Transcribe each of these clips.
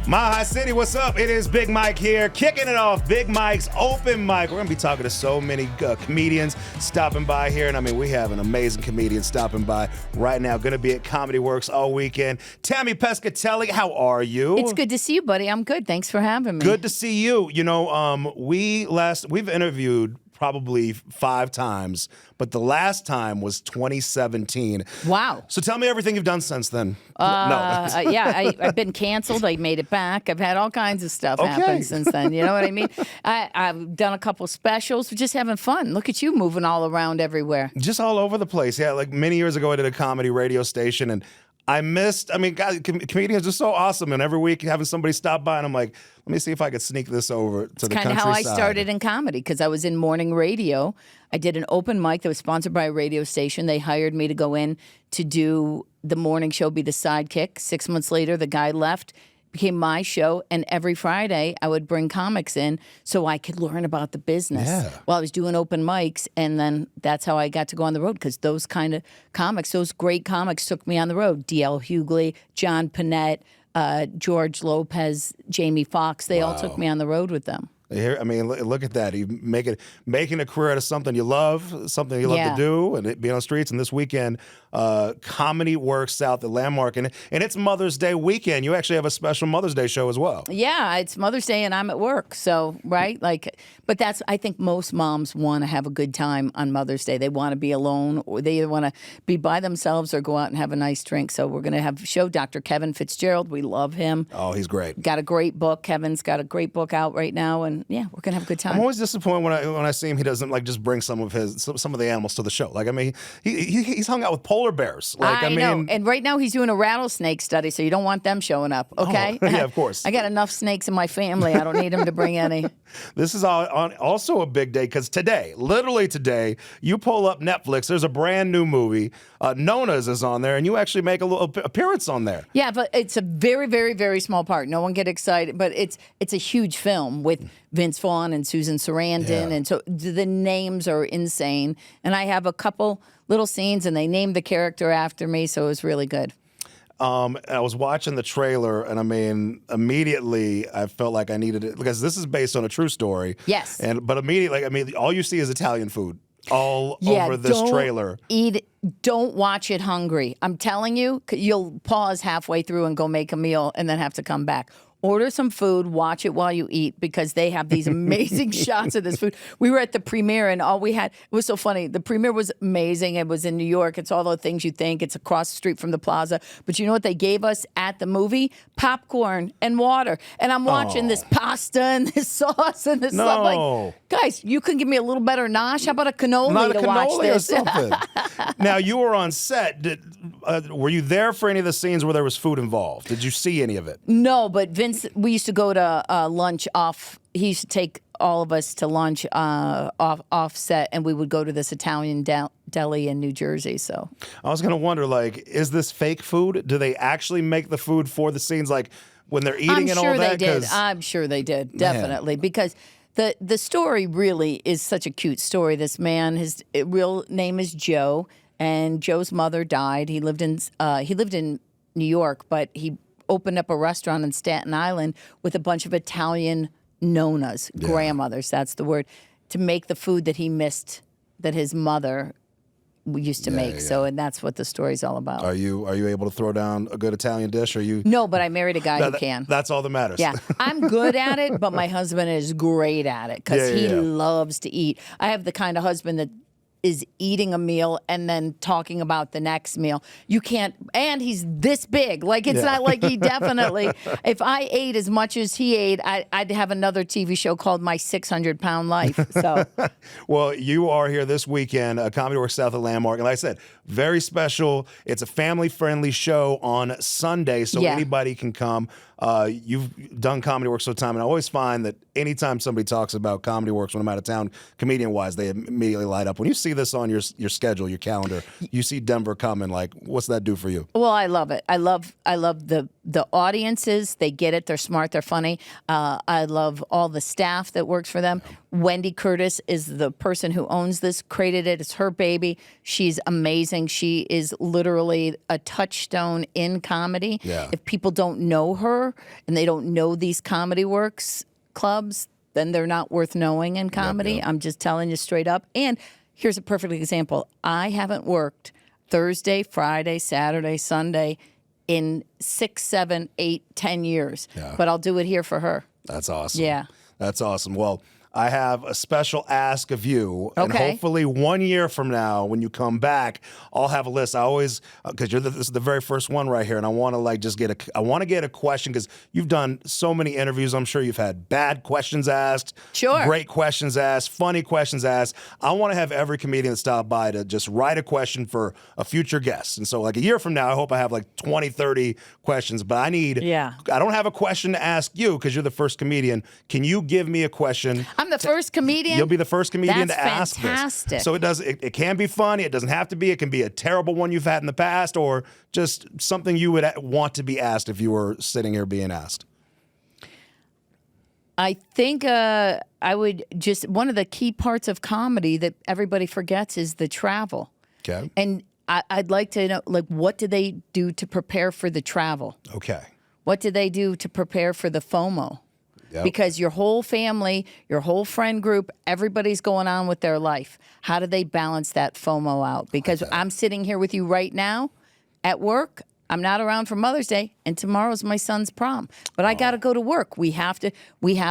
Mile High City, what's up? It is Big Mike here, kicking it off. Big Mike's Open Mic. We're going to be talking to so many comedians stopping by here. And I mean, we have an amazing comedian stopping by right now. Going to be at Comedy Works all weekend. Tammy Pescatelli, how are you? It's good to see you, buddy. I'm good. Thanks for having me. Good to see you. You know, we've interviewed probably 5 times, but the last time was 2017. Wow. So tell me everything you've done since then. I've been canceled. I made it back. I've had all kinds of stuff happen since then. You know what I mean? I've done a couple specials. We're just having fun. Look at you moving all around everywhere. Just all over the place. Yeah, like many years ago, I did a comedy radio station, and God, comedians are so awesome, and every week having somebody stop by, and I'm like, let me see if I could sneak this over to the countryside. It's kind of how I started in comedy, because I was in morning radio. I did an open mic that was sponsored by a radio station. They hired me to go in to do the morning show, be the sidekick. 6 months later, the guy left. Became my show, and every Friday I would bring comics in so I could learn about the business while I was doing open mics, and then that's how I got to go on the road, because those kind of comics, those great comics took me on the road. D.L. Hughley, John Panette, George Lopez, Jamie Foxx, they all took me on the road with them. Here, I mean, look at that. You making a career out of something you love, something you love to do, and being on the streets. And this weekend, Comedy Works South at Landmark, and it's Mother's Day weekend. You actually have a special Mother's Day show as well. Yeah, it's Mother's Day, and I'm at work. So but I think most moms want to have a good time on Mother's Day. They want to be alone, or they either want to be by themselves or go out and have a nice drink. So we're going to have show Dr. Kevin Fitzgerald. We love him. Oh, he's great. Got a great book. Kevin's got a great book out right now, and yeah, we're gonna have a good time. I'm always disappointed when I see him. He doesn't just bring some of the animals to the show. Like, I mean, he's hung out with polar bears. Like, I know. And right now he's doing a rattlesnake study, so you don't want them showing up. Okay? Oh, yeah, of course. I got enough snakes in my family. I don't need him to bring any. This is also a big day, because today, literally today, you pull up Netflix. There's a brand new movie. Nonnas is on there, and you actually make a little appearance on there. Yeah, but it's a very, very, very small part. No one get excited, but it's a huge film with Vince Vaughn and Susan Sarandon, and so the names are insane. And I have a couple little scenes, and they named the character after me, so it was really good. I was watching the trailer, and I mean, immediately I felt like I needed it, because this is based on a true story. Yes. But immediately, I mean, all you see is Italian food all over this trailer. Don't watch it hungry. I'm telling you, you'll pause halfway through and go make a meal and then have to come back. Order some food, watch it while you eat, because they have these amazing shots of this food. We were at the premiere, and all we had, it was so funny. The premiere was amazing. It was in New York. It's all the things you think. It's across the street from the plaza. But you know what they gave us at the movie? Popcorn and water. And I'm watching this pasta and this sauce and this stuff. Like, guys, you couldn't give me a little better nosh? How about a cannoli to watch this? Or something. Now, you were on set. Were you there for any of the scenes where there was food involved? Did you see any of it? No, but Vince, we used to go to lunch off. He used to take all of us to lunch off set, and we would go to this Italian deli in New Jersey. So I was going to wonder, like, is this fake food? Do they actually make the food for the scenes, like when they're eating and all that? I'm sure they did, definitely, because the story really is such a cute story. This man, his real name is Joe, and Joe's mother died. He lived in New York, but he opened up a restaurant in Staten Island with a bunch of Italian nonnas, grandmothers, that's the word, to make the food that he missed that his mother used to make. So, and that's what the story's all about. Are you able to throw down a good Italian dish? No, but I married a guy who can. That's all that matters. Yeah, I'm good at it, but my husband is great at it, because he loves to eat. I have the kind of husband that is eating a meal and then talking about the next meal. You can't, and he's this big. Like, it's not like he definitely, if I ate as much as he ate, I'd have another TV show called My 600-Pound Life. So, well, you are here this weekend, Comedy Works South of Landmark. And like I said, very special. It's a family-friendly show on Sunday, so anybody can come. You've done Comedy Works for time, and I always find that anytime somebody talks about Comedy Works when I'm out of town, comedian-wise, they immediately light up. When you see this on your schedule, your calendar, you see Denver coming, like, what's that do for you? Well, I love it. I love the the audiences, they get it. They're smart. They're funny. I love all the staff that works for them. Wendy Curtis is the person who owns this, created it. It's her baby. She's amazing. She is literally a touchstone in comedy. Yeah. If people don't know her and they don't know these comedy works clubs, then they're not worth knowing in comedy. Yep. I'm just telling you straight up. And here's a perfect example. I haven't worked Thursday, Friday, Saturday, Sunday in 6, 7, 8, 10 years. Yeah. But I'll do it here for her. That's awesome. Yeah. That's awesome. Well, I have a special ask of you, and Okay. hopefully 1 year from now, when you come back, I'll have a list. I always, because this is the very first one right here, and I want to like just get a question, because you've done so many interviews. I'm sure you've had bad questions asked, Sure. great questions asked, funny questions asked. I want to have every comedian that stopped by to just write a question for a future guest. And so like a year from now, I hope I have like 20, 30 questions, but I don't have a question to ask you because you're the first comedian. Can you give me a question? I'm the first comedian. You'll be the first comedian That's to ask fantastic. this. So it can be funny. It doesn't have to be. It can be a terrible one you've had in the past, or just something you would want to be asked if you were sitting here being asked. I think I would just, one of the key parts of comedy that everybody forgets is the travel. Okay. And I'd like to know, like, what do they do to prepare for the travel? Okay. What do they do to prepare for the FOMO? Yep. Because your whole family, your whole friend group, everybody's going on with their life. How do they balance that FOMO out? Because I'm sitting here with you right now at work. I'm not around for Mother's Day, and tomorrow's my son's prom. But I got to go to work. We have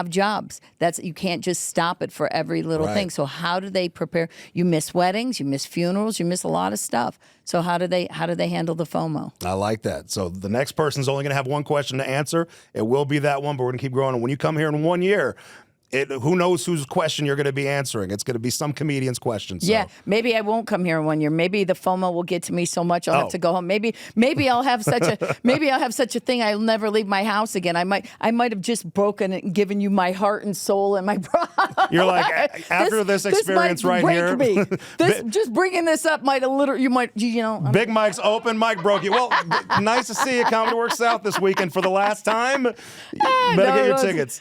jobs. You can't just stop it for every little thing. So how do they prepare? You miss weddings, you miss funerals, you miss a lot of stuff. So how do they handle the FOMO? I like that. So the next person's only going to have one question to answer. It will be that one, but we're going to keep growing. And when you come here in 1 year, who knows whose question you're going to be answering? It's going to be some comedian's question. So. Yeah, maybe I won't come here in 1 year. Maybe the FOMO will get to me so much I'll have to go home. Maybe I'll have such a thing I'll never leave my house again. I might have just broken it and given you my heart and soul and my product. You're like, after this experience might right break here. Me. Just bringing this up might have Big Mike's open mic broke you. Well, nice to see you at Comedy Works South this weekend for the last time. Better get your tickets.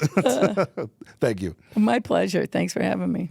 Thank you. My pleasure. Thanks for having me.